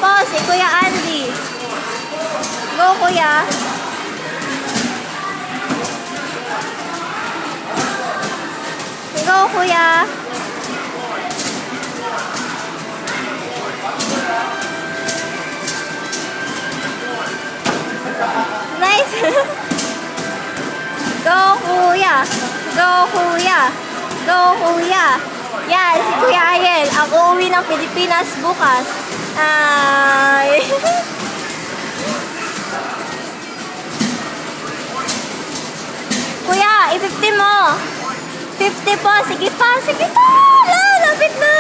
po si Kuya Andy. Go, Kuya. Go, Kuya. Nice. Go, Kuya. Go, Kuya. Go, Kuya. Yan, si Kuya Ayel. Ang uuwi ng Pilipinas bukas. Ay. Kuya, i-50 mo. 50 po. Sige pa. Sige pa. Lapit na.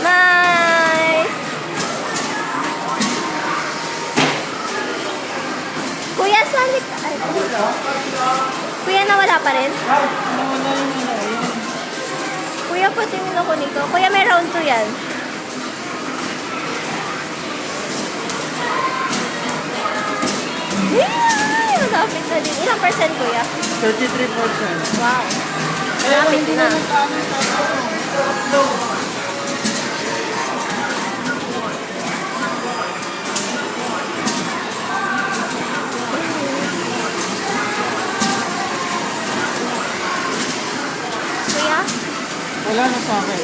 Nice. Kuya, salik. Ay, Kuya, nawala pa rin? Kuya, patingin ako nito. Kuya, may round 2 yan. Yay! Malapit na din. Ilang percent, Kuya? 33%. Wow. Malapit na. Kuya? Wala na sa akin.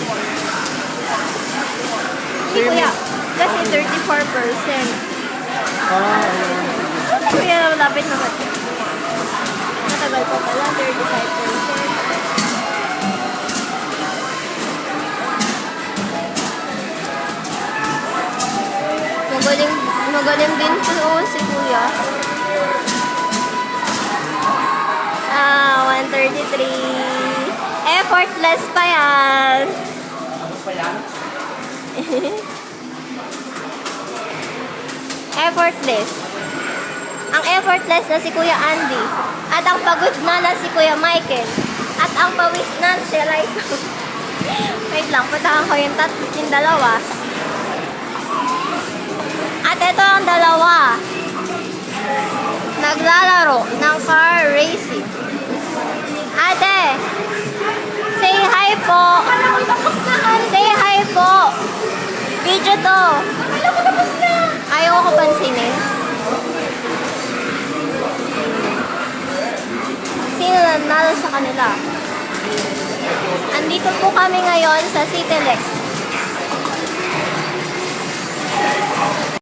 Hindi, Kuya. Kasi 34%. Ayun. Kuya, malapit naman. Matagal pa pala, 35%. Magaling din po si Kuya. 133. Effortless pa yan. Effortless. Ang effortless na si Kuya Andy. At ang pagod na si Kuya Michael. At ang pawis na si Liza. Wait lang, patahan ko yung dalawa. At ito ang dalawa. Naglalaro ng car racing. Ate, say hi po. Say hi po. Video to. Ayaw ko pansinin. Sino nanalo sa kanila? Andito po kami ngayon sa City Lex.